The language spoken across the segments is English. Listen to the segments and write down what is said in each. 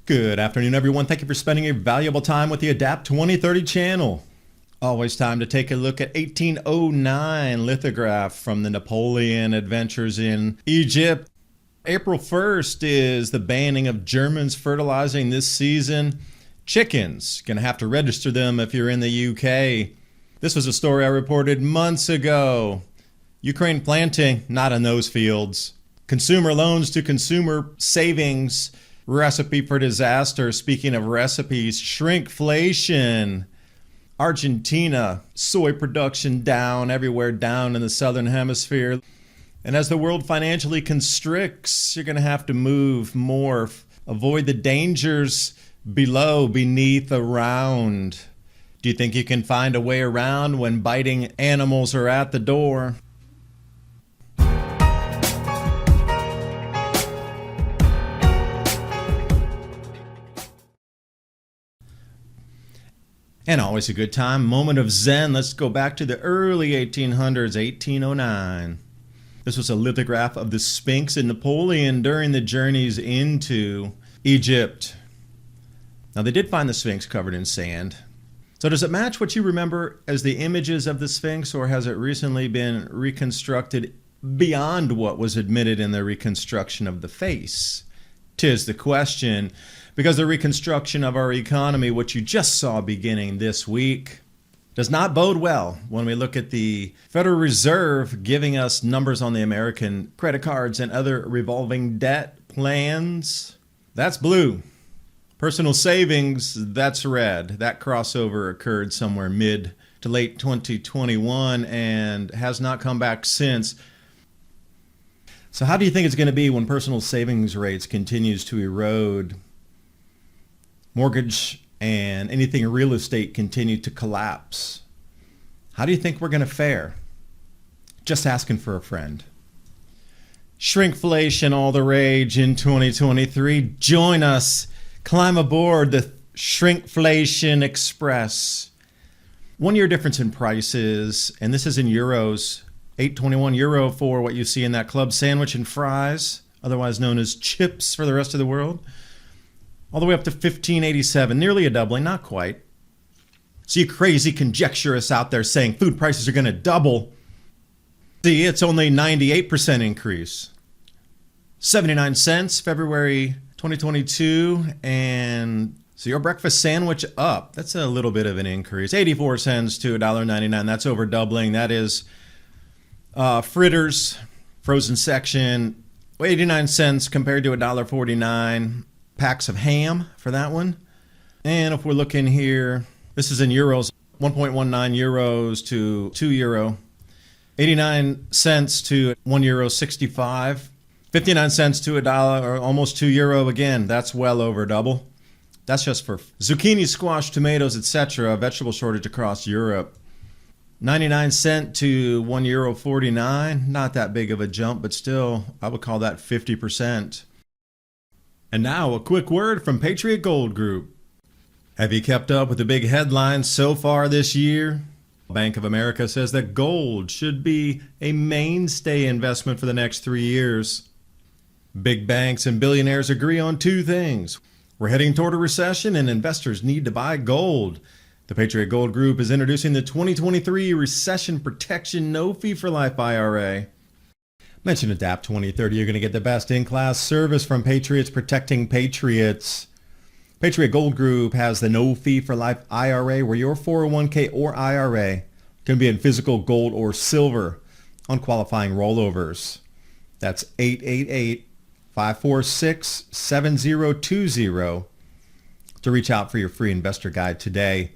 Good afternoon, everyone. Thank you for spending your valuable time with the Adapt 2030 channel. Always time to take a look at 1809 lithograph from the Napoleon adventures in Egypt. April 1st is the banning of Germans fertilizing this season. Chickens, gonna have to register them if you're in the UK. This was a story I reported months ago. Ukraine planting, not in those fields. Consumer loans to consumer savings. Recipe for disaster. Speaking of recipes, shrinkflation. Argentina, soy production down, everywhere down in the southern hemisphere. And as the world financially constricts, you're going to have to move more. Avoid the dangers below, beneath, around. Do you think you can find a way around when biting animals are at the door? And always a good time, moment of zen. Let's go back to the early 1800s, 1809. This was a lithograph of the Sphinx and Napoleon during the journeys into Egypt. Now they did find the Sphinx covered in sand. So does it match what you remember as the images of the Sphinx, or has it recently been reconstructed beyond what was admitted in the reconstruction of the face? 'Tis the question. Because the reconstruction of our economy, which you just saw beginning this week, does not bode well when we look at the Federal Reserve giving us numbers on the American credit cards and other revolving debt plans. That's blue. Personal savings, that's red. That crossover occurred somewhere mid to late 2021 and has not come back since. So how do you think it's going to be when personal savings rates continues to erode? Mortgage and anything real estate continue to collapse. How do you think we're going to fare? Just asking for a friend. Shrinkflation, all the rage in 2023. Join us. Climb aboard the Shrinkflation Express. 1 year difference in prices, and this is in euros. €8.21 for what you see in that club sandwich and fries, otherwise known as chips for the rest of the world. All the way up to $15.87, nearly a doubling, not quite. So you crazy conjecturists out there saying food prices are going to double. See, it's only 98% increase. 79 cents, February 2022, and so your breakfast sandwich up. That's a little bit of an increase. 84 cents to $1.99, that's over doubling. That is fritters, frozen section, 89 cents compared to $1.49. Packs of ham for that one. And if we're looking here, this is in euros, 1.19 euros to €2. 89 cents to €1.65. 59 cents to $1, or almost €2 again. That's well over double. That's just for zucchini, squash, tomatoes, etc. Vegetable shortage across Europe. 99 cents to €1.49. Not that big of a jump, but still, I would call that 50%. And now a quick word from Patriot Gold Group. Have you kept up with the big headlines so far this year? Bank of America says that gold should be a mainstay investment for the next 3 years. Big banks and billionaires agree on two things. We're heading toward a recession and investors need to buy gold. The Patriot Gold Group is introducing the 2023 Recession Protection No Fee for Life IRA. Mention Adapt 2030, you're going to get the best in-class service from Patriots protecting Patriots. Patriot Gold Group has the No Fee for Life IRA, where your 401k or IRA can be in physical gold or silver on qualifying rollovers. That's 888-546-7020 to reach out for your free investor guide today.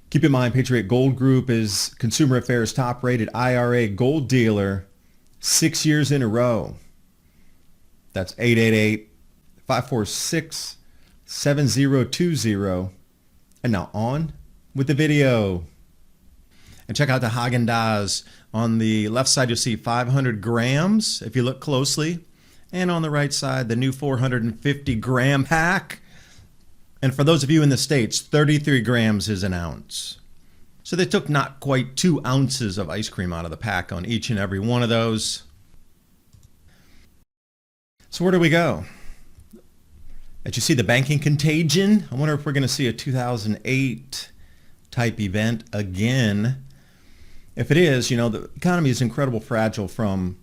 Keep in mind, Patriot Gold Group is Consumer Affairs top-rated IRA gold dealer 6 years in a row. That's 888-546-7020. And now on with the video. And check out the Haagen-Dazs. On the left side, you'll see 500 grams, if you look closely. And on the right side, the new 450-gram pack. And for those of you in the States, 33 grams is an ounce. So they took not quite 2 ounces of ice cream out of the pack on each and every one of those. So where do we go? As you see the banking contagion, I wonder if we're going to see a 2008 type event again. If it is, the economy is incredibly fragile from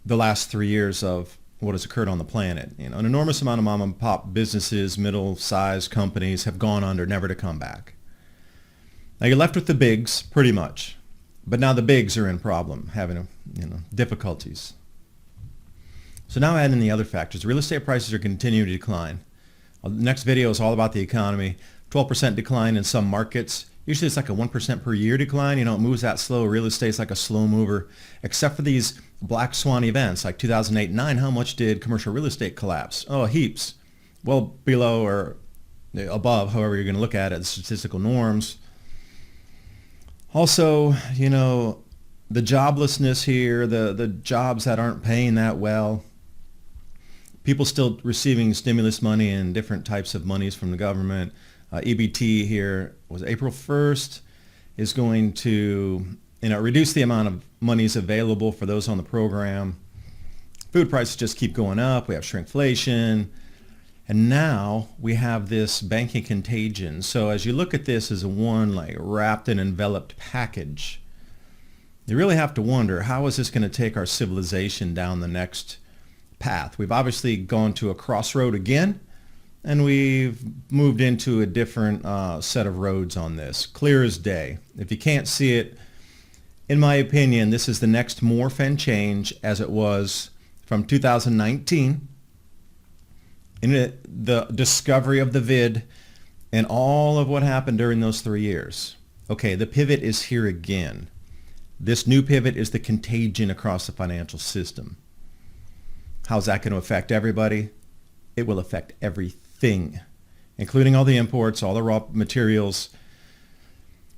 the last 3 years of what has occurred on the planet. An enormous amount of mom and pop businesses, middle-sized companies have gone under, never to come back. Now you're left with the bigs, pretty much. But now the bigs are in problem, having difficulties. So now add in the other factors. Real estate prices are continuing to decline. The next video is all about the economy. 12% decline in some markets. Usually it's like a 1% per year decline. It moves that slow. Real estate's like a slow mover. Except for these black swan events like 2008 and 9, how much did commercial real estate collapse? Oh, heaps. Well below or above, however you're going to look at it, the statistical norms. Also, the joblessness here, the jobs that aren't paying that well. People still receiving stimulus money and different types of monies from the government. EBT here was April 1st is going to reduce the amount of monies available for those on the program. Food prices just keep going up. We have shrinkflation. And now we have this banking contagion. So as you look at this as one wrapped and enveloped package, you really have to wonder, how is this going to take our civilization down the next path? We've obviously gone to a crossroad again, and we've moved into a different set of roads on this. Clear as day. If you can't see it, in my opinion, this is the next morph and change as it was from 2019. In the discovery of the vid and all of what happened during those 3 years. Okay, the pivot is here again. This new pivot is the contagion across the financial system. How's that going to affect everybody? It will affect everything, including all the imports, all the raw materials,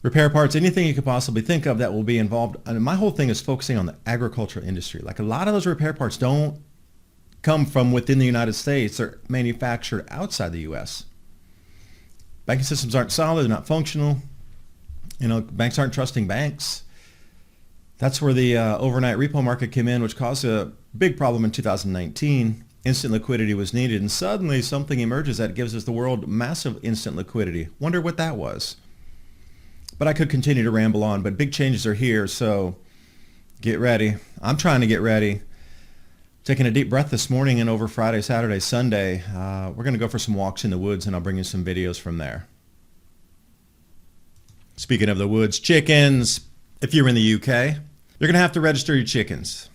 repair parts, anything you could possibly think of that will be involved. And my whole thing is focusing on the agricultural industry. Like a lot of those repair parts don't come from within the United States. They're manufactured outside the U.S. Banking systems aren't solid. They're not functional. Banks aren't trusting banks. That's where the overnight repo market came in, which caused a big problem in 2019. Instant liquidity was needed, and suddenly something emerges that gives us the world massive instant liquidity. Wonder what that was. But I could continue to ramble on, but big changes are here, so get ready. I'm trying to get ready. Taking a deep breath this morning, and over Friday, Saturday, Sunday, we're going to go for some walks in the woods, and I'll bring you some videos from there. Speaking of the woods, chickens. If you're in the UK, you're going to have to register your chickens.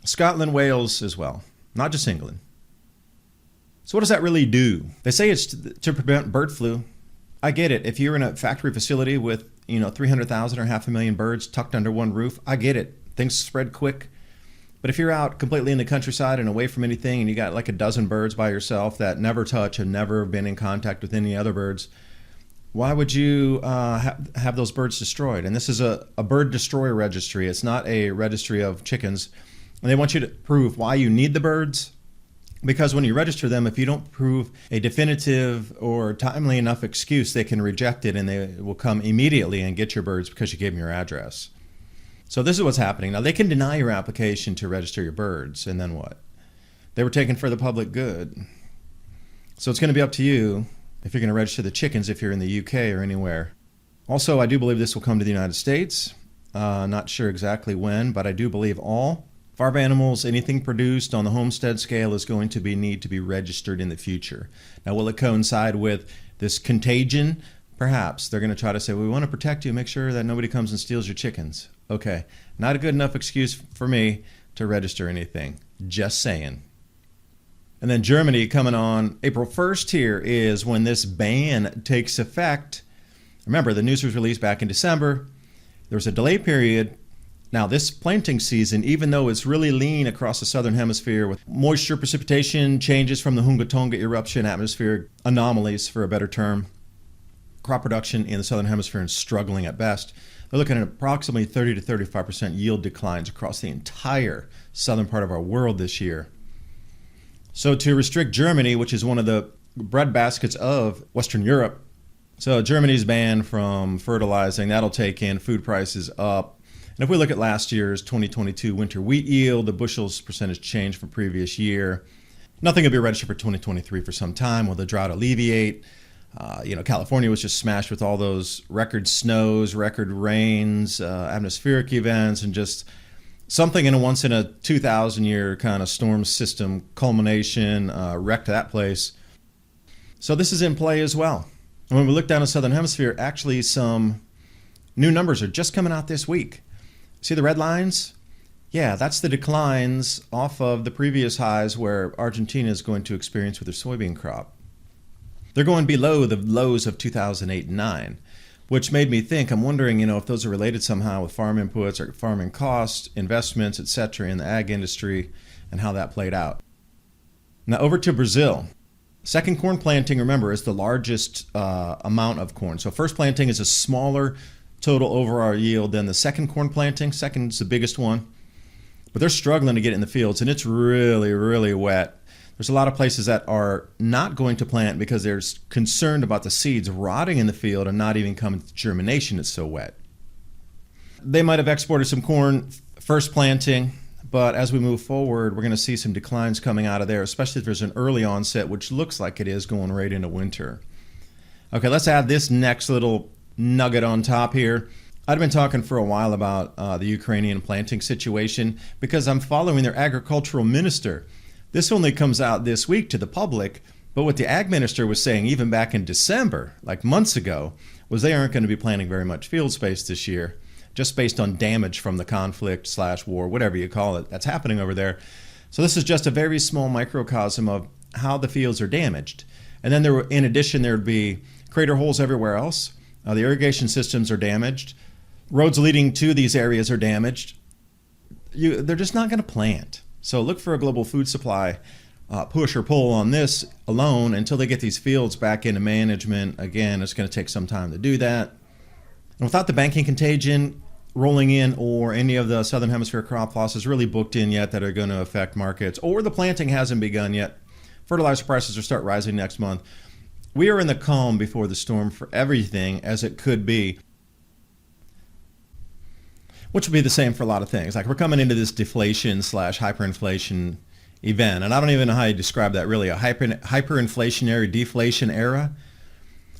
Scotland, Wales as well, not just England. So what does that really do? They say it's to prevent bird flu. I get it. If you're in a factory facility with 300,000 or 500,000 birds tucked under one roof, I get it. Things spread quick. But if you're out completely in the countryside and away from anything and you got like a dozen birds by yourself that never touch and never been in contact with any other birds, why would you have those birds destroyed? And this is a bird destroyer registry. It's not a registry of chickens. And they want you to prove why you need the birds. Because when you register them, if you don't prove a definitive or timely enough excuse, they can reject it and they will come immediately and get your birds because you gave them your address. So this is what's happening. Now, they can deny your application to register your birds, and then what? They were taken for the public good. So it's going to be up to you if you're going to register the chickens if you're in the UK or anywhere. Also, I do believe this will come to the United States. Not sure exactly when, but I do believe all farm animals, anything produced on the homestead scale is going to need to be registered in the future. Now, will it coincide with this contagion? Perhaps. They're going to try to say, well, we want to protect you, make sure that nobody comes and steals your chickens. Okay, not a good enough excuse for me to register anything. Just saying. And then Germany coming on April 1st here is when this ban takes effect. Remember, the news was released back in December. There was a delay period. Now, this planting season, even though it's really lean across the southern hemisphere with moisture precipitation changes from the Hunga Tonga eruption, atmospheric anomalies for a better term, crop production in the southern hemisphere is struggling at best. They're looking at approximately 30 to 35% yield declines across the entire southern part of our world this year. So to restrict Germany, which is one of the bread baskets of Western Europe, so Germany's banned from fertilizing, that'll take in food prices up. And if we look at last year's 2022 winter wheat yield, the bushels percentage change from previous year, Nothing will be registered for 2023 for some time. Will the drought alleviate? California was just smashed with all those record snows, record rains, atmospheric events, and just something in a once in a 2,000 year kind of storm system culmination wrecked that place. So this is in play as well. And when we look down the Southern Hemisphere, actually some new numbers are just coming out this week. See the red lines? Yeah, that's the declines off of the previous highs where Argentina is going to experience with their soybean crop. They're going below the lows of 2008 and 9, which made me think, I'm wondering, if those are related somehow with farm inputs or farming costs, investments, etc. in the ag industry and how that played out. Now over to Brazil. Second corn planting, remember, is the largest amount of corn. So first planting is a smaller total overall yield than the second corn planting. Second is the biggest one. But they're struggling to get it in the fields, and it's really, really wet. There's a lot of places that are not going to plant because they're concerned about the seeds rotting in the field and not even coming to germination. It's so wet. They might have exported some corn first planting, but as we move forward, we're going to see some declines coming out of there, especially if there's an early onset, which looks like it is going right into winter. Okay, let's add this next little nugget on top here. I've been talking for a while about the Ukrainian planting situation because I'm following their agricultural minister. This only comes out this week to the public, but what the ag minister was saying even back in December, like months ago, was they aren't going to be planting very much field space this year, just based on damage from the conflict / war, whatever you call it, that's happening over there. So this is just a very small microcosm of how the fields are damaged. And then in addition, there would be crater holes everywhere else. The irrigation systems are damaged. Roads leading to these areas are damaged. They're just not going to plant. So look for a global food supply push or pull on this alone until they get these fields back into management. Again, it's going to take some time to do that. And without the banking contagion rolling in or any of the Southern Hemisphere crop losses really booked in yet that are going to affect markets, or the planting hasn't begun yet, fertilizer prices will start rising next month. We are in the calm before the storm for everything as it could be, which will be the same for a lot of things. Like we're coming into this deflation / hyperinflation event, and I don't even know how you describe that really, a hyperinflationary deflation era,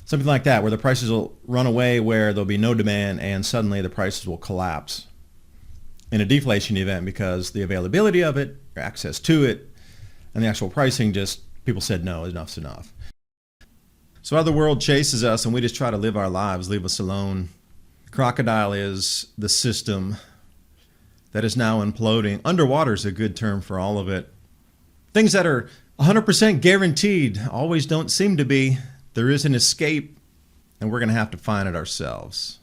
something like that, where the prices will run away, where there'll be no demand, and suddenly the prices will collapse in a deflation event because the availability of it, access to it, and the actual pricing just, people said no, enough's enough. So how the world chases us and we just try to live our lives, leave us alone. Crocodile is the system that is now imploding. Underwater is a good term for all of it. Things that are 100% guaranteed always don't seem to be. There is an escape, and we're going to have to find it ourselves.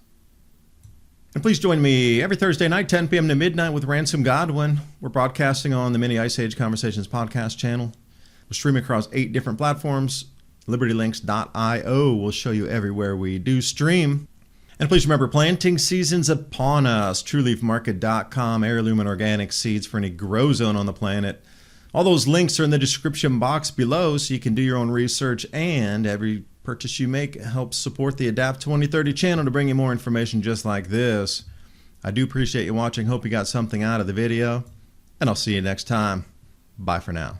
And please join me every Thursday night, 10 p.m. to midnight with Ransom Godwin. We're broadcasting on the Mini Ice Age Conversations podcast channel. We're streaming across 8 different platforms. LibertyLinks.io will show you everywhere we do stream. And please remember, planting season's upon us. TrueLeafMarket.com, heirloom and organic seeds for any grow zone on the planet. All those links are in the description box below so you can do your own research, and every purchase you make helps support the Adapt 2030 channel to bring you more information just like this. I do appreciate you watching. Hope you got something out of the video, and I'll see you next time. Bye for now.